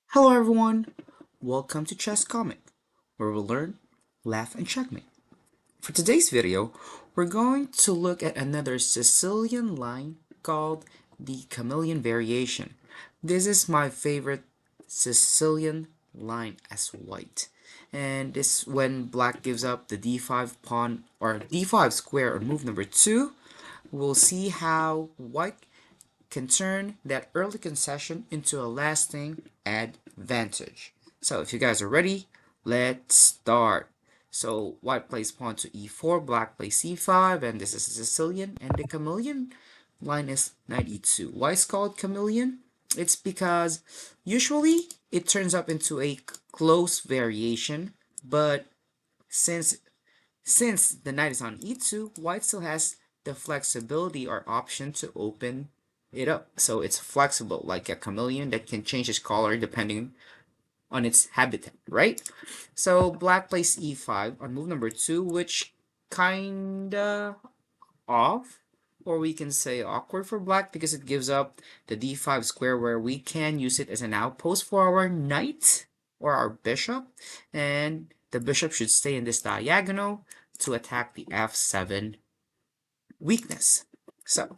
Hello everyone, welcome to Chess Comic, where we'll learn, laugh, and checkmate. For today's video, we're going to look at another Sicilian line called the Chameleon Variation. This is my favorite Sicilian line as white. And this when black gives up the d5 pawn or d5 square on move number 2, we'll see how white can turn that early concession into a lasting advantage. So if you guys are ready, let's start. So white plays pawn to e4, black plays c5, and this is a Sicilian, and the chameleon line is knight e2. Why is it called chameleon? It's because usually it turns up into a close variation, but since since the knight is on e2, white still has the flexibility or option to open it up. So it's flexible, like a chameleon that can change its color depending on its habitat, right? So black plays e5 on move number 2, which kinda off, or we can say awkward for black because it gives up the d5 square where we can use it as an outpost for our knight or our bishop, and the bishop should stay in this diagonal to attack the f7 weakness. So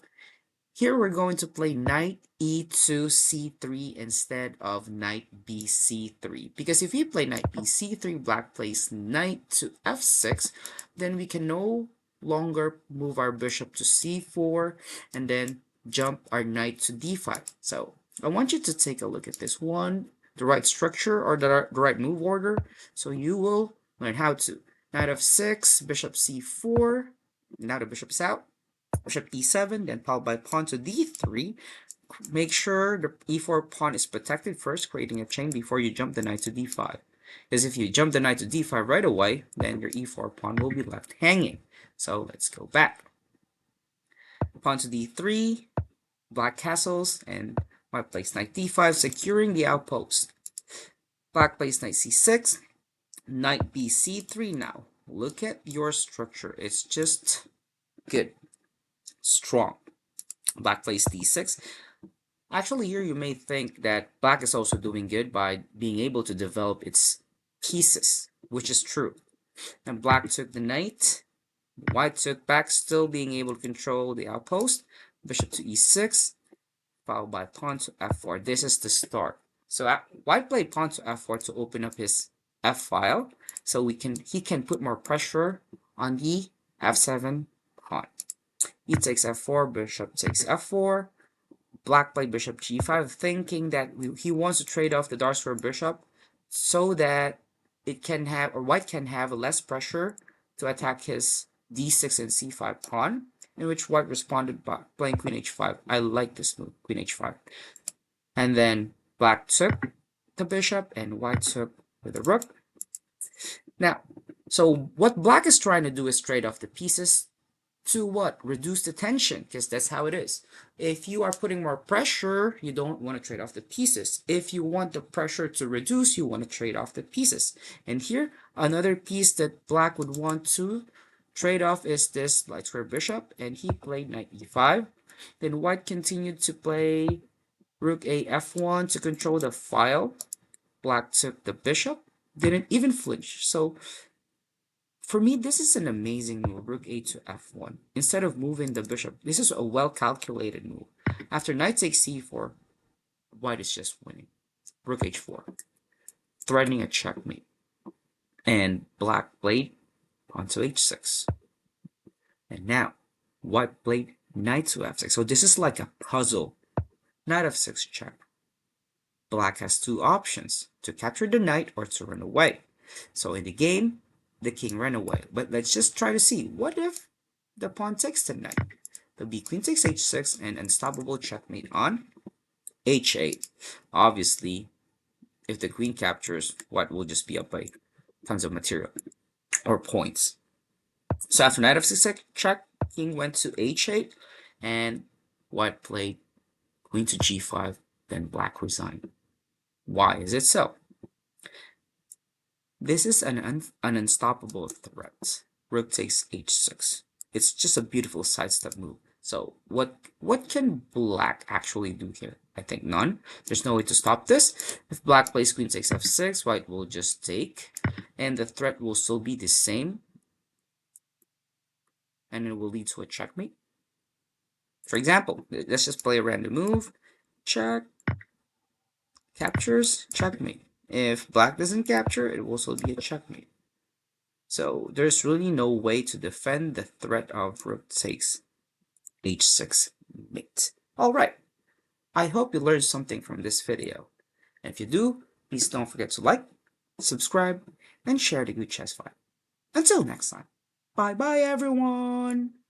here we're going to play knight e2 c3 instead of knight b c3, because if you play knight b c3, black plays knight to f6, then we can no longer move our bishop to c4 and then jump our knight to d5. So I want you to take a look at this one, the right structure or the right move order, so you will learn how to. Knight f6, bishop c4, now the bishop is out, bishop e7, then followed by pawn to d3. Make sure the e4 pawn is protected first, creating a chain before you jump the knight to d5. Because if you jump the knight to d5 right away, then your e4 pawn will be left hanging. So let's go back. Pawn to d3, black castles, and white plays knight d5, securing the outpost. Black plays knight c6, knight b c3 now. Look at your structure. It's just good. Strong. Black plays d6. Actually, here you may think that black is also doing good by being able to develop its pieces, which is true. And black took the knight, white took back, still being able to control the outpost. Bishop to e6, followed by pawn to f4. This is the start. So white played pawn to f4 to open up his f file, so he can put more pressure on the f7 pawn. E takes f4, bishop takes f4. Black played bishop g5, thinking that he wants to trade off the dark square bishop so that it can have, or white can have less pressure to attack his d6 and c5 pawn, in which white responded by playing queen h5. I like this move, queen h5. And then black took the bishop and white took with the rook. Now, so what black is trying to do is trade off the pieces to what? Reduce the tension, because that's how it is. If you are putting more pressure, you don't want to trade off the pieces. If you want the pressure to reduce, you want to trade off the pieces. And here, another piece that black would want to trade off is this light square bishop, and he played knight e5. Then white continued to play rook a f1 to control the file. Black took the bishop, didn't even flinch. So for me, this is an amazing move, rook a to f1. Instead of moving the bishop, this is a well-calculated move. After knight takes c4, white is just winning. Rook h4, threatening a checkmate. And black played pawn to h6. And now, white played knight to f6. So this is like a puzzle. Knight f6 check. Black has two options, to capture the knight or to run away. So in the game, the king ran away. But let's just try to see, what if the pawn takes the knight? There'll be queen takes h6 and unstoppable checkmate on h8. Obviously, if the queen captures, white will just be up by tons of material or points. So after knight f6 check, king went to h8, and white played queen to g5, then black resigned. Why is it so? This is an unstoppable threat. Rook takes h6. It's just a beautiful sidestep move. So what can black actually do here? I think none. There's no way to stop this. If black plays queen takes f6, white will just take, and the threat will still be the same, and it will lead to a checkmate. For example, let's just play a random move. Check, captures, checkmate. If black doesn't capture, it will also be a checkmate. So there's really no way to defend the threat of rook takes h6 mate. Alright, I hope you learned something from this video. And if you do, please don't forget to like, subscribe, and share the good chess file. Until next time, bye bye everyone!